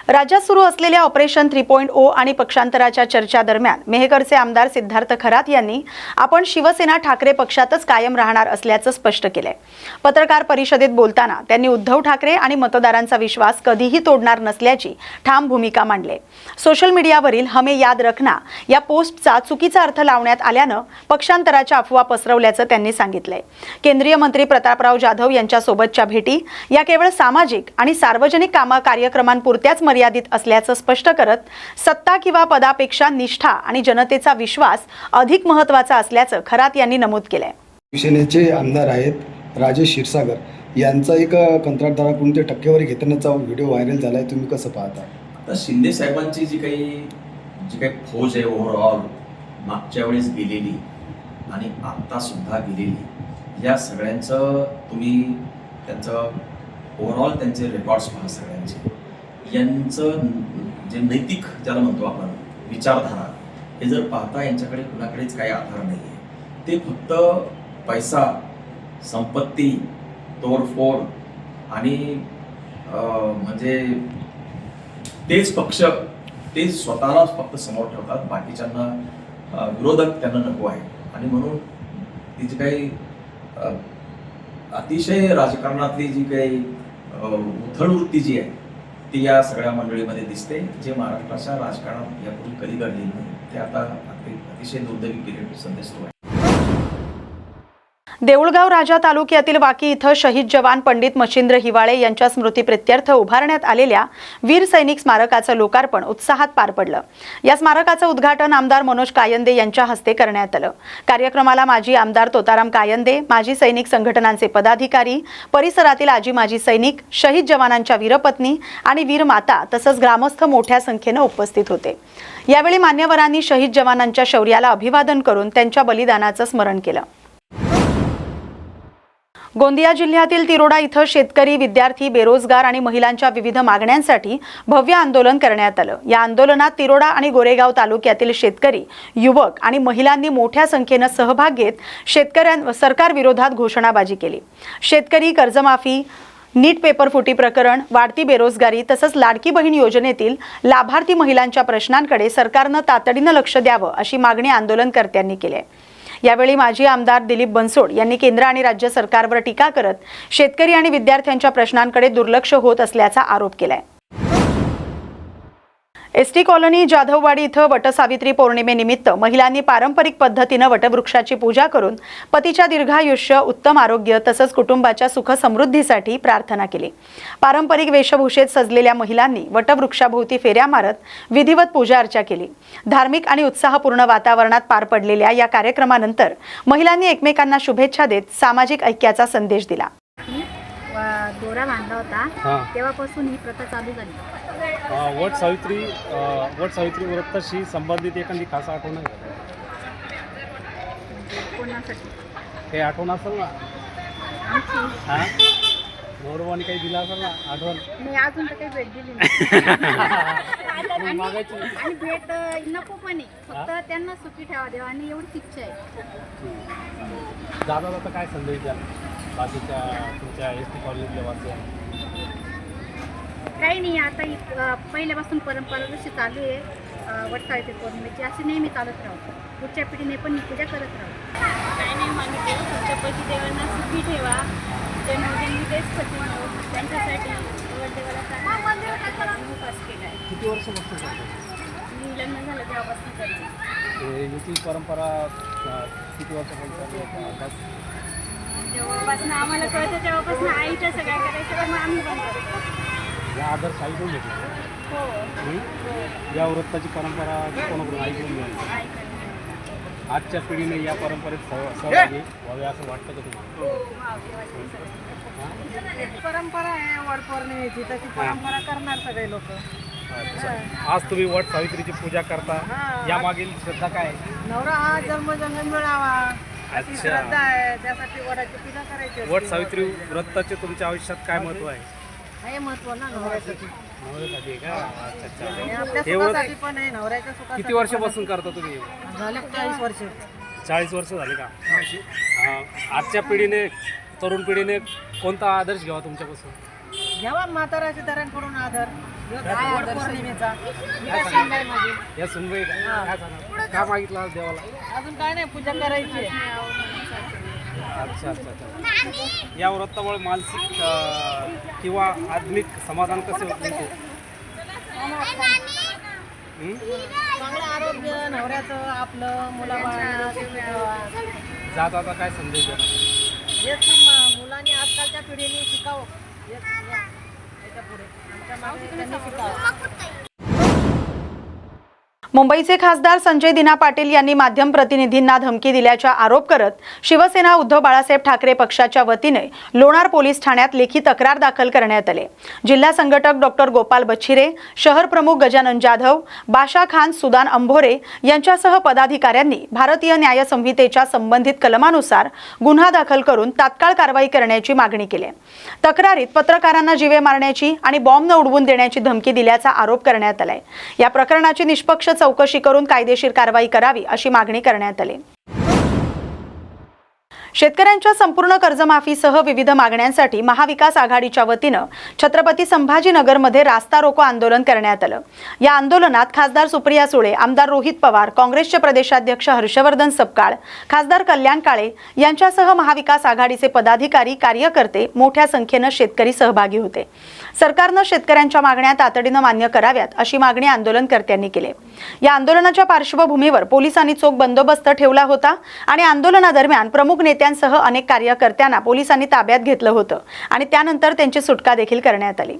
राज्यात सुरू असलेल्या ऑपरेशन 3.0 आणि पक्षांतराच्या चर्चा दरम्यान मेहकरचे आमदार सिद्धार्थ खरात यांनी आपण शिवसेना ठाकरे पक्षातच कायम राहणार असल्याचं स्पष्ट केलंय। पत्रकार परिषदेत बोलताना त्यांनी उद्धव ठाकरे आणि मतदारांचा विश्वास कधीही तोडणार नसल्याची ठाम भूमिका मांडली। सोशल मीडियावरील हमें याद रखना या पोस्टचा चुकीचा अर्थ लावण्यात आल्यानं पक्षांतराच्या अफवा पसरवल्याचं त्यांनी सांगितलंय। केंद्रीय मंत्री प्रतापराव जाधव यांच्या सोबतच्या भेटी या केवळ सामाजिक आणि सार्वजनिक कार्यक्रमांपुरत्याच मर्यादित असल्याचं स्पष्ट करत सत्ता किंवा पदापेक्षा निष्ठा आणि जनतेचा विश्वास अधिक महत्त्वाचा असल्याचं खरात यांनी नमूद केलंय। शिवसेनेचे आमदार आहेत राजेश क्षीरसागर यांचा एक कंत्राटदाराकडून ते टक्केवारी घेतानाचा व्हिडिओ व्हायरल झालाय, तुम्ही कसं पाहता? तर शिंदे साहेबांची जी काही फौज आहे ओव्हरऑल मागच्या वेळेस गेलेली आणि आत्ता सुद्धा गेलेली, या सगळ्यांचं तुम्ही त्यांचं ओव्हरऑल त्यांचे रेकॉर्ड्स पहा सगळ्यांचे। यांचं जे नैतिक ज्याला म्हणतो आपण विचारधारा, हे जर पाहता यांच्याकडे कुणाकडेच काही आधार नाही आहे। ते फक्त पैसा, संपत्ती, तोडफोड आणि म्हणजे तेच पक्ष ते स्वतःलाच फक्त समोर ठेवतात, बाकीच्यांना विरोधक त्यांना नको आहे। आणि म्हणून ती जी काही अतिशय राजकारणातली जी काही उथळवृत्ती जी आहे ती या सगळ्या मंडळीमध्ये दिसते, जे महाराष्ट्राच्या राजकारणात यापूर्वी कधी घडलेली नाही। ते आता अतिशय दुर्दैवी केलेले संदेश आहे। देऊळगाव राजा तालुक्यातील वाकी इथं शहीद जवान पंडित मच्छिंद्र हिवाळे यांच्या स्मृतीप्रित्यर्थ उभारण्यात आलेल्या वीर सैनिक स्मारकाचं लोकार्पण उत्साहात पार पडलं। या स्मारकाचं उद्घाटन आमदार मनोज कायंदे यांच्या हस्ते करण्यात आलं। कार्यक्रमाला माजी आमदार तोताराम कायंदे, माजी सैनिक संघटनांचे पदाधिकारी, परिसरातील आजी माजी सैनिक, शहीद जवानांच्या वीरपत्नी आणि वीरमाता तसंच ग्रामस्थ मोठ्या संख्येने उपस्थित होते। यावेळी मान्यवरांनी शहीद जवानांच्या शौर्याला अभिवादन करून त्यांच्या बलिदानाचं स्मरण केलं। गोंदिया जिल्ह्यातील तिरोडा इथं शेतकरी, विद्यार्थी, बेरोजगार आणि महिलांच्या विविध मागण्यांसाठी भव्य आंदोलन करण्यात आलं। या आंदोलनात तिरोडा आणि गोरेगाव तालुक्यातील शेतकरी, युवक आणि महिलांनी मोठ्या संख्येनं सहभाग घेत सरकारविरोधात घोषणाबाजी केली। शेतकरी कर्जमाफी, नीट पेपर फुटी प्रकरण, वाढती बेरोजगारी तसंच लाडकी बहीण योजनेतील लाभार्थी महिलांच्या प्रश्नांकडे सरकारनं तातडीनं लक्ष द्यावं अशी मागणी आंदोलनकर्त्यांनी केली। यावेळी माजी आमदार दिलीप बनसोड यांनी केंद्र आणि राज्य सरकारवर टीका करत शेतकरी आणि विद्यार्थ्यांच्या प्रश्नांकडे दुर्लक्ष होत असल्याचा आरोप केलाय। एसटी कॉलनी जाधववाडी इथं वटसावित्री पौर्णिमेनिमित्त महिलांनी पारंपरिक पद्धतीनं वटवृक्षाची पूजा करून पतीच्या दीर्घायुष्य, उत्तम आरोग्य तसंच कुटुंबाच्या सुख समृद्धीसाठी प्रार्थना केली। पारंपरिक वेशभूषेत सजलेल्या महिलांनी वटवृक्षाभोवती फेऱ्या मारत विधिवत पूजा अर्चा केली। धार्मिक आणि उत्साहपूर्ण वातावरणात पार पडलेल्या या कार्यक्रमानंतर महिलांनी एकमेकांना शुभेच्छा देत सामाजिक ऐक्याचा संदेश दिला। दोरा बांधला होता तेव्हापासून ही प्रथा चालू झाली। वट सावित्री व्रताशी संबंधित एखादी खास आठवण आहे? कोणासाठी काही आठवण असेल ना? हां, गौरवाने काही दिला असेल ना आठवण? नाही, अजून तर काही भेट दिली नाही। मागायची आणि भेट नको पण फक्त त्यांना सुखी ठेवा देवा आणि एवढीच इच्छा आहे। जाता जाता काय संदेश द्याल बाकीच्या तुमच्या एसटी कॉलेजच्या वासियांना? काही नाही, आता पहिल्यापासून परंपरा जशी चालू आहे वटसावित्री पौर्णिमेची अशी नेहमी चालत राहू, पुढच्या पिढीने पण ही पूजा करत राहू। काही नाही मागितले, तुमच्या पतिदेवांना सुखी ठेवा, जन्मदिनी तेच पती त्यांच्यासाठी उपास केला आहे। किती वर्षापासून करतो? मी लग्न झालं तेव्हापासून करते। ही परंपरा किती वर्षापासून चालू आहे? जेव्हापासून आम्हाला कळतं तेव्हापासून आईच्या सगळ्या करायचं, तर मग आम्ही पण करतो। या आदर्श ऐकून घेतलं? हो, या व्रताची परंपरा कोणाकडून ऐकून घ्यायची? आजच्या पिढीने या परंपरेत सहभागी व्हावे असं वाटतं का तुम्हाला? परंपरा आहे वट पौर्णिमेची, तशी परंपरा करणार सगळे लोक। आज तुम्ही वट सावित्रीची पूजा करता, या मागील श्रद्धा काय? नवरा हा जन्मजन्म मिळावा अशी अच्छा. श्रद्धा आहे, त्यासाठी वडाची पूजा करायची असते। वट सावित्री व्रताचे तुमच्या आयुष्यात काय महत्व आहे? हे महत्व ना नवऱ्यासाठी, नवऱ्यासाठी का? अच्छा आणि अच्छा। आपल्या हे व्रत सुखासाठी पण आहे, नवऱ्याच्या सुखासाठी। किती वर्षापासून करता तुम्ही? झाले 40 वर्ष। 40 वर्ष झाले का? आजच्या पिढीने, तरुण पिढीने कोणता आदर्श घ्यावा तुमच्यापासून? घ्यावा म्हाताराच्या दरांकडून आदर वटपौर्णिमेचा मी काय सांगाय माझी या सुनबाई काय सांगा काय मागितलं आज देवाला? अजून काय नाही, पूजा करायची आहे. अच्छा अच्छा अच्छा. या व्रतामुळे मानसिक किंवा आत्मिक समाधान कसे होते? चांगलं आरोग्य नवऱ्याचं आपलं मुलाबाळांना जात आता काय संदेश द्या? हेच की मुलांनी आजकालच्या पिढीने शिकावं. याच्या पुढे आमच्या मागे त्यांनी शिकावं. मुंबईचे खासदार संजय दिना पाटील यांनी माध्यम प्रतिनिधींना धमकी दिल्याचा आरोप करत शिवसेना उद्धव बाळासाहेब ठाकरे पक्षाच्या वतीने लोणार पोलीस ठाण्यात लेखी तक्रार दाखल करण्यात आली. जिल्हा संघटक डॉक्टर गोपाल बच्छिरे, शहर प्रमुख गजानन जाधव, बाशा खान, सुदान अंभोरे यांच्यासह पदाधिकाऱ्यांनी भारतीय न्याय संहितेच्या संबंधित कलमानुसार गुन्हा दाखल करून तात्काळ कारवाई करण्याची मागणी केली. तक्रारीत पत्रकारांना जीवे मारण्याची आणि बॉम्ब उडवून देण्याची धमकी दिल्याचा आरोप करण्यात आलाय. या प्रकरणाची निष्पक्ष चौकशी करून कायदेशीर कारवाई करावी अशी मागणी करण्यात आली. शेतकऱ्यांच्या संपूर्ण कर्जमाफीसह विविध मागण्यांसाठी महाविकास आघाडीच्या वतीनं छत्रपती संभाजीनगरमध्ये रास्ता रोको आंदोलन करण्यात आलं. या आंदोलनात खासदार सुप्रिया सुळे, आमदार रोहित पवार, काँग्रेसचे प्रदेशाध्यक्ष हर्षवर्धन सपकाळ, खासदार कल्याण काळे यांच्यासह महाविकास आघाडीचे पदाधिकारी, कार्यकर्ते, मोठ्या संख्येनं शेतकरी सहभागी होते. सरकारनं शेतकऱ्यांच्या मागण्या तातडीनं मान्य कराव्यात अशी मागणी आंदोलनकर्त्यांनी केली. या आंदोलनाच्या पार्श्वभूमीवर पोलिसांनी चोख बंदोबस्त ठेवला होता आणि आंदोलनादरम्यान प्रमुख नेत्यांसह अनेक कार्यकर्त्यांना पोलिसांनी ताब्यात घेतलं होतं आणि त्यानंतर त्यांची सुटका देखील करण्यात आली.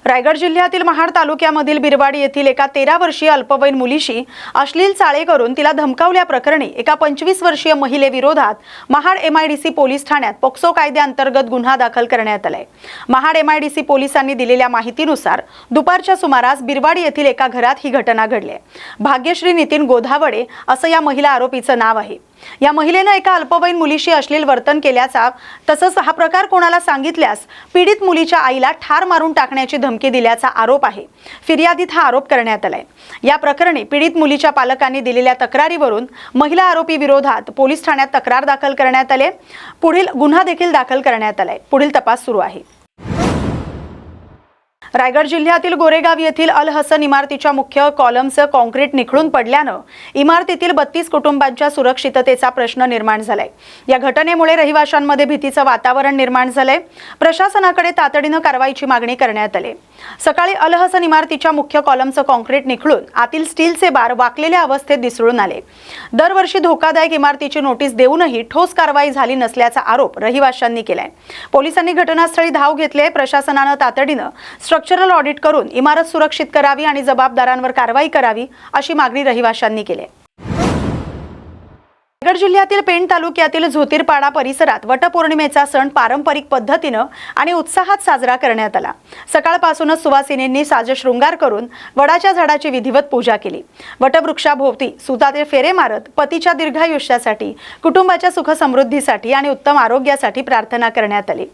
रायगड जिल्ह्यातील महाड तालुक्यामधील बिरवाडी येथील एका 13 वर्षीय अल्पवयीन मुलीशी अश्लील चाळे करून तिला धमकावल्याप्रकरणी एका 25 वर्षीय महिलेविरोधात महाड MIDC पोलीस ठाण्यात पोक्सो कायद्याअंतर्गत गुन्हा दाखल करण्यात आलाय. महाड MIDC पोलिसांनी दिलेल्या माहितीनुसार दुपारच्या सुमारास बिरवाडी येथील एका घरात ही घटना घडली. भाग्यश्री नितीन गोधावडे असं या महिला आरोपीचं नाव आहे. या महिलेनं एका अल्पवयीन मुलीशी अश्लील वर्तन केल्याचा तसंच हा प्रकार कोणाला सांगितल्यास पीडित मुलीच्या आईला ठार मारून टाकण्याची धमकी दिल्याचा आरोप आहे. फिर्यादीत हा आरोप करण्यात आलाय. या प्रकरणी पीडित मुलीच्या पालकांनी दिलेल्या तक्रारीवरून महिला आरोपी विरोधात पोलीस ठाण्यात तक्रार दाखल करण्यात आली. पुढील गुन्हा देखील दाखल करण्यात आलाय. पुढील तपास सुरू आहे. रायगड जिल्ह्यातील गोरेगाव येथील अल हसन इमारतीच्या मुख्य कॉलमचं कॉन्क्रीट निखळून पडल्यानं इमारतीतील 32 कुटुंबांच्या सुरक्षिततेचा प्रश्न निर्माण झालाय. या घटनेमुळे रहिवाशांमध्ये भीतीचं वातावरण निर्माण झालंय. प्रशासनाकडे तातडीनं कारवाईची मागणी करण्यात आली. सकाळी अल हसन इमारतीच्या मुख्य कॉलमचं कॉन्क्रीट निखळून आतील स्टीलचे बार वाकलेल्या अवस्थेत दिसून आले. दरवर्षी धोकादायक इमारतीची नोटीस देऊनही ठोस कारवाई झाली नसल्याचा आरोप रहिवाशांनी केलाय. पोलिसांनी घटनास्थळी धाव घेतली. प्रशासनानं तातडीनं स्ट्रक्चरल ऑडिट करून इमारत सुरक्षित करावी आणि जबाबदारांवर कारवाई करावी अशी मागणी रहिवाशांनी केली. रायगड जिल्ह्यातील पेण तालुक्यातील झोतीरपाडा परिसरात वटपौर्णिमेचा सण पारंपरिक पद्धतीनं आणि उत्साहात साजरा करण्यात आला. सकाळपासूनच सुवासिनींनी साजशृंगार करून वडाच्या झाडाची विधिवत पूजा केली. वटवृक्षाभोवती सुताचे फेरे मारत पतीच्या दीर्घायुष्यासाठी, कुटुंबाच्या सुखसमृद्धीसाठी आणि उत्तम आरोग्यासाठी प्रार्थना करण्यात आली.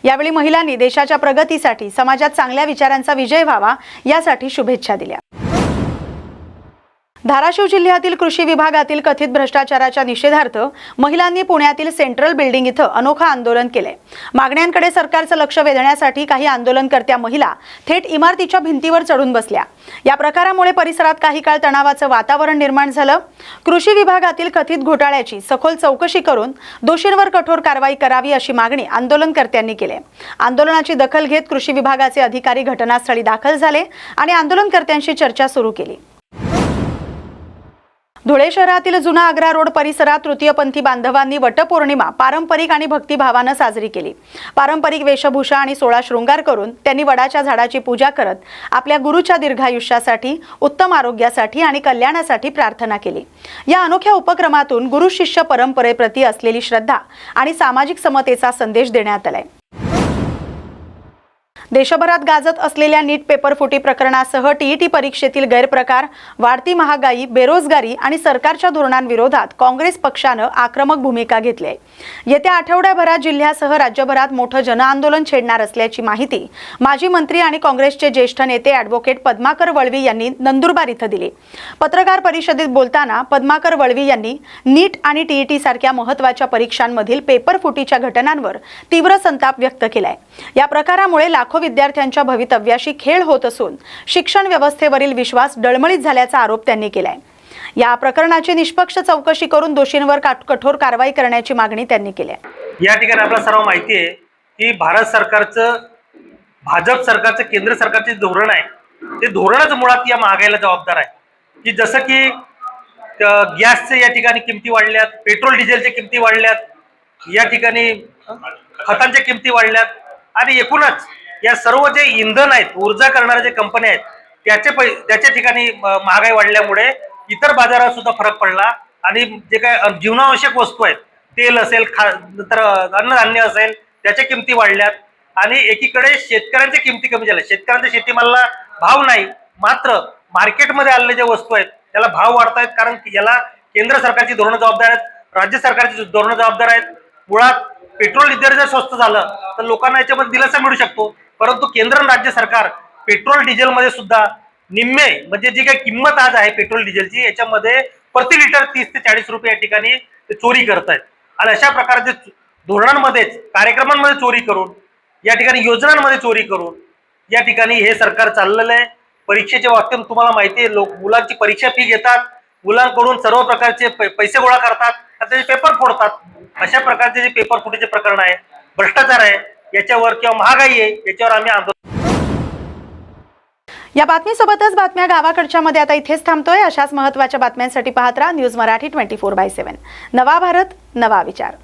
यावेळी महिलांनी देशाच्या प्रगतीसाठी, समाजात चांगल्या विचारांचा विजय व्हावा यासाठी शुभेच्छा दिल्या. धाराशिव जिल्ह्यातील कृषी विभागातील कथित भ्रष्टाचाराच्या निषेधार्थ महिलांनी पुण्यातील सेंट्रल बिल्डिंग इथं अनोखं आंदोलन केले. मागण्यांकडे सरकारचं लक्ष वेधण्यासाठी काही आंदोलनकर्त्या महिला थेट इमारतीच्या भिंतीवर चढून बसल्या. या प्रकारामुळे परिसरात काही काळ तणावाचं वातावरण निर्माण झालं. कृषी विभागातील कथित घोटाळ्याची सखोल चौकशी करून दोषींवर कठोर कारवाई करावी अशी मागणी आंदोलनकर्त्यांनी केली. आंदोलनाची दखल घेत कृषी विभागाचे अधिकारी घटनास्थळी दाखल झाले आणि आंदोलनकर्त्यांशी चर्चा सुरू केली. धुळे शहरातील जुना आग्रा रोड परिसरात तृतीयपंथी बांधवांनी वटपौर्णिमा पारंपरिक आणि भक्तिभावानं साजरी केली. पारंपरिक वेशभूषा आणि 16 शृंगार करून त्यांनी वडाच्या झाडाची पूजा करत आपल्या गुरुच्या दीर्घायुष्यासाठी, उत्तम आरोग्यासाठी आणि कल्याणासाठी प्रार्थना केली. या अनोख्या उपक्रमातून गुरु शिष्य परंपरेप्रती असलेली श्रद्धा आणि सामाजिक समतेचा संदेश देण्यात आलाय. देशभरात गाजत असलेल्या नीट पेपर फुटी प्रकरणासह टीईटी परीक्षेतील गैरप्रकार, वाढती महागाई, बेरोजगारी आणि सरकारच्या धोरणांविरोधात काँग्रेस पक्षानं आक्रमक भूमिका घेतली आहे. येत्या आठवड्याभरात जिल्ह्यासह राज्यभरात मोठं जनआंदोलन छेडणार असल्याची माहिती माजी मंत्री आणि काँग्रेसचे ज्येष्ठ नेते ॲडव्होकेट पद्माकर वळवी यांनी नंदुरबार इथं दिली. पत्रकार परिषदेत बोलताना पद्माकर वळवी यांनी नीट आणि टीईटी सारख्या महत्त्वाच्या परीक्षांमधील पेपर फुटीच्या घटनांवर तीव्र संताप व्यक्त केलाय. या प्रकारामुळे लाखो विद्यार्थ्यांच्या भवितव्याशी खेळ होत असून शिक्षण व्यवस्थेवरील विश्वास डळमळीत झाल्याचा आरोप त्यांनी केलाय. या प्रकरणाची निष्पक्ष चौकशी करून दोषींवर कठोर कारवाई करण्याची मागणी त्यांनी केली आहे. या ठिकाणी आपल्याला सर्व माहिती आहे की भाजप सरकारचं केंद्र सरकारचे धोरण आहे, ते धोरणच मुळात या महागाईला जबाबदार आहे. की जसं की गॅसचे या ठिकाणी किमती वाढल्यात, पेट्रोल डिझेलच्या किमती वाढल्यात, या ठिकाणी खतांच्या किमती वाढल्यात आणि एकूणच या सर्व जे इंधन आहेत, ऊर्जा करणाऱ्या जे कंपन्या आहेत त्याच्या ठिकाणी महागाई वाढल्यामुळे इतर बाजारात सुद्धा फरक पडला आणि जे काय जीवनावश्यक वस्तू आहेत, तेल असेल, नंतर अन्नधान्य असेल, त्याच्या किमती वाढल्यात आणि एकीकडे शेतकऱ्यांच्या किमती कमी झाल्या. शेतकऱ्यांच्या शेतीमालाला भाव नाही, मात्र मार्केटमध्ये आलेले जे वस्तू आहेत त्याला भाव वाढतायत, कारण याला केंद्र सरकारची धोरणं जबाबदार आहेत, राज्य सरकारची धोरणं जबाबदार आहेत. मुळात पेट्रोल डिझेल जर स्वस्त झालं तर लोकांना याच्यामध्ये दिलासा मिळू शकतो, परंतु केंद्र आणि राज्य सरकार पेट्रोल डिझेलमध्ये सुद्धा निम्मे म्हणजे जी काही किंमत आज आहे पेट्रोल डिझेलची, याच्यामध्ये प्रति लिटर 30 ते 40 रुपये या ठिकाणी ते चोरी करत आहेत. आणि अशा प्रकारचे धोरणांमध्येच, कार्यक्रमांमध्ये चोरी करून, या ठिकाणी योजनांमध्ये चोरी करून या ठिकाणी हे सरकार चाललेलं आहे. परीक्षेच्या बाबतीत तुम्हाला माहिती आहे, मुलांची परीक्षा फी घेतात, मुलांकडून सर्व प्रकारचे पैसे गोळा करतात आणि त्याचे पेपर फोडतात. अशा प्रकारचे जे पेपर फुटीचे प्रकरण आहे, भ्रष्टाचार आहे याच्यावर किंवा महागाई आहे याच्यावर आम्ही आंदोलन. या बातमीसोबतच बातम्या गावाकडच्या मध्ये आता इथेच थांबतोय. अशाच महत्त्वाच्या बातम्यांसाठी पाहत राहा न्यूज मराठी 24/7. नवा भारत, नवा विचार.